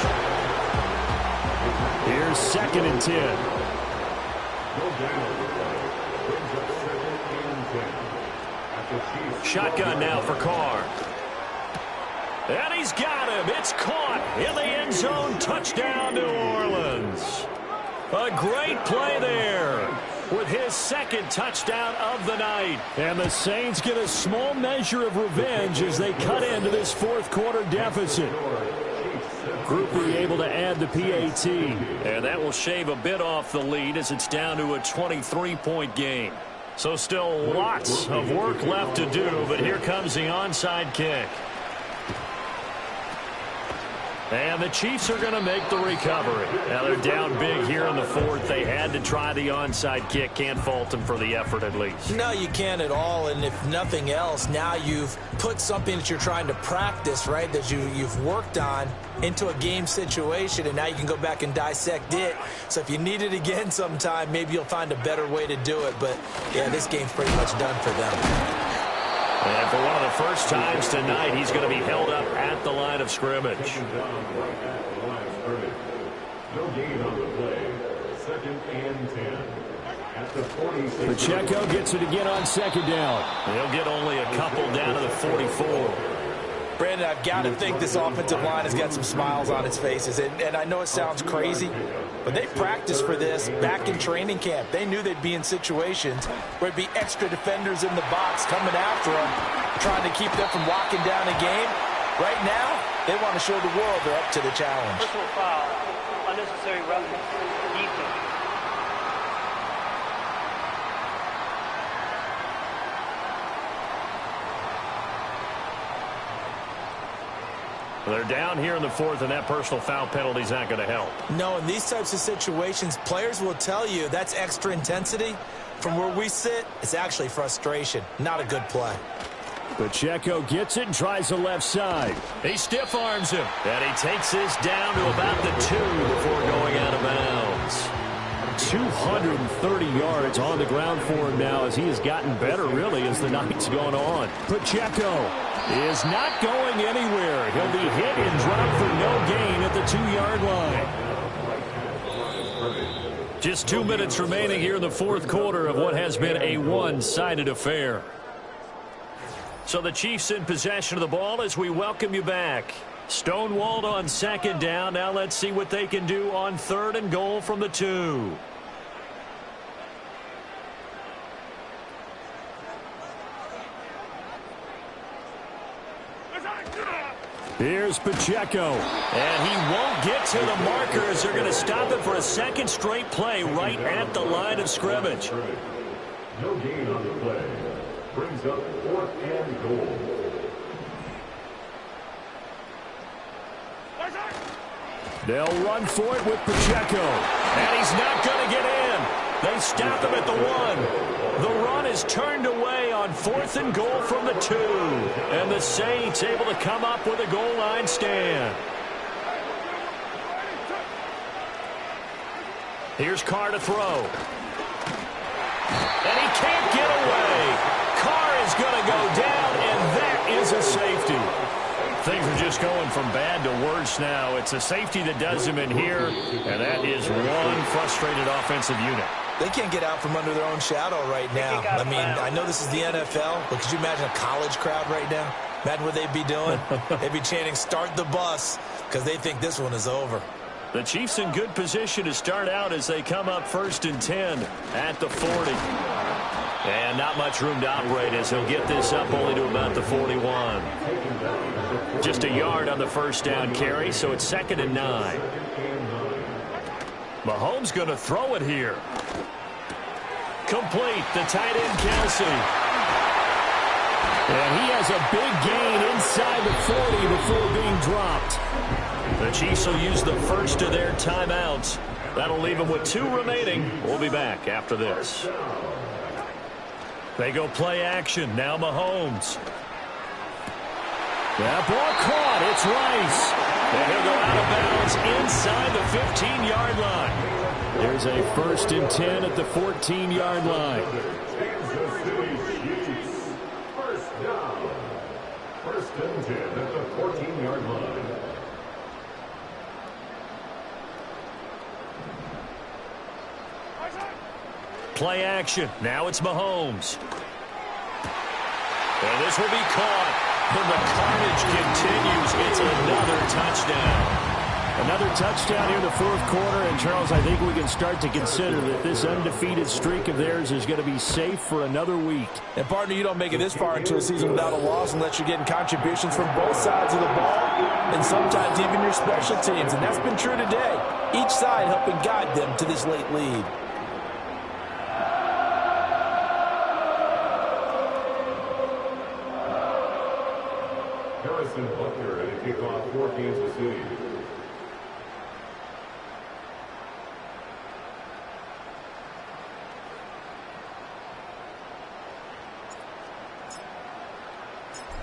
Here's 2nd and 10. Shotgun now for Carr. And he's got him. It's caught in the end zone. Touchdown, New Orleans. A great play there with his 2nd touchdown of the night. And the Saints get a small measure of revenge as they cut into this 4th quarter deficit. Grouper able to add the PAT. And that will shave a bit off the lead as it's down to a 23-point game. So still lots of work left to do, but here comes the onside kick. And the Chiefs are going to make the recovery. Now they're down big here in the 4th. They had to try the onside kick. Can't fault them for the effort at least. No, you can't at all. And if nothing else, now you've put something that you're trying to practice, right, that you've worked on into a game situation, and now you can go back and dissect it. So if you need it again sometime, maybe you'll find a better way to do it. But, yeah, this game's pretty much done for them. And for one of the first times tonight, he's going to be held up at the line of scrimmage. No gain on the play. 2nd and 10 at the 46. Pacheco gets it again on 2nd down. He'll get only a couple down to the 44. Brandon, I've got to think this offensive line has got some smiles on its faces. And I know it sounds crazy, but they practiced for this back in training camp. They knew they'd be in situations where it'd be extra defenders in the box coming after them, trying to keep them from locking down a game. Right now, they want to show the world they're up to the challenge. Personal foul, unnecessary roughness, defense. They're down here in the 4th, and that personal foul penalty is not going to help. No, in these types of situations, players will tell you that's extra intensity. From where we sit, it's actually frustration. Not a good play. Pacheco gets it and tries the left side. He stiff arms him, and he takes this down to about the 2 before going out of bounds. 230 yards on the ground for him now as he has gotten better, really, as the night's gone on. Pacheco is not going anywhere. He'll be hit and dropped for no gain at the 2-yard line. Just 2 minutes remaining here in the 4th quarter of what has been a one-sided affair. So the Chiefs in possession of the ball as we welcome you back. Stonewalled on 2nd down. Now let's see what they can do on 3rd and goal from the 2. Here's Pacheco. And he won't get to the markers. They're going to stop it for a second straight play right at the line of scrimmage. No gain on the play. Brings up 4th and goal. They'll run for it with Pacheco. And he's not going to get in. They stop him at the 1. The run is turned away on 4th and goal from the 2. And the Saints able to come up with a goal line stand. Here's Carr to throw. And he can't get away. Carr is going to go down, and that is a safety. Things are just going from bad to worse now. It's a safety that does him in here, and that is one frustrated offensive unit. They can't get out from under their own shadow right now. I mean, I know this is the NFL, but could you imagine a college crowd right now? Imagine what they'd be doing. They'd be chanting, "Start the bus," because they think this one is over. The Chiefs in good position to start out as they come up 1st and 10 at the 40. And not much room to operate as he'll get this up only to about the 41. Just a yard on the first down carry, so it's 2nd and 9. Mahomes going to throw it here. Complete, the tight end Kelsey. And he has a big gain inside the 40 before being dropped. The Chiefs will use the first of their timeouts. That'll leave them with 2 remaining. We'll be back after this. They go play action. Now Mahomes. That ball caught. It's Rice. And he'll go out of bounds inside the 15-yard line. There's a 1st and 10 at the 14-yard line. First down. 1st and 10 at the 14-yard line. Play action. Now it's Mahomes. And this will be caught. And the carnage continues. It's another touchdown. Another touchdown here in the 4th quarter. And, Charles, I think we can start to consider that this undefeated streak of theirs is going to be safe for another week. And, partner, you don't make it this far into a season without a loss unless you're getting contributions from both sides of the ball and sometimes even your special teams. And that's been true today. Each side helping guide them to this late lead. Buckner to kick off for Kansas City.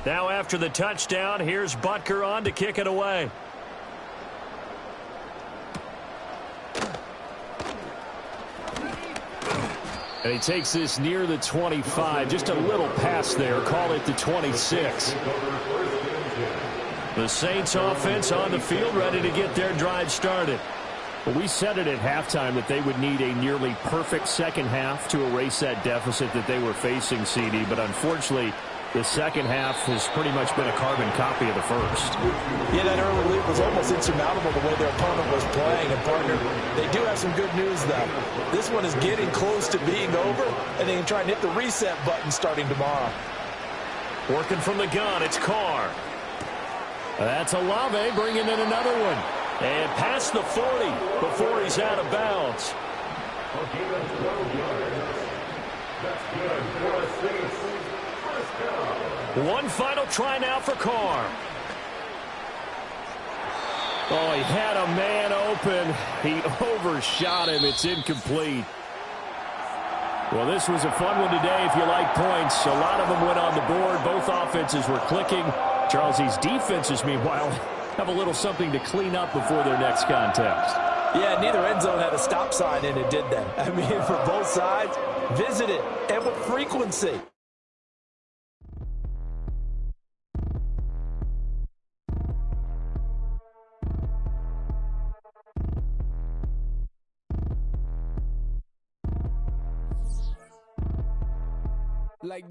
Now after the touchdown, here's Butker on to kick it away. And he takes this near the 25. Just a little pass there. Call it the 26. The Saints offense on the field, ready to get their drive started. Well, we said it at halftime that they would need a nearly perfect second half to erase that deficit that they were facing, CD. But unfortunately, the second half has pretty much been a carbon copy of the first. Yeah, that early lead was almost insurmountable the way their opponent was playing. And, partner, they do have some good news, though. This one is getting close to being over, and they can try and hit the reset button starting tomorrow. Working from the gun, it's Carr. That's Olave bringing in another one. And past the 40 before he's out of bounds. One final try now for Carr. Oh, he had a man open. He overshot him. It's incomplete. Well, this was a fun one today if you like points. A lot of them went on the board. Both offenses were clicking. Charles, these defenses, meanwhile, have a little something to clean up before their next contest. Yeah, neither end zone had a stop sign in it, did they? I mean, for both sides, visit it, and with frequency. Like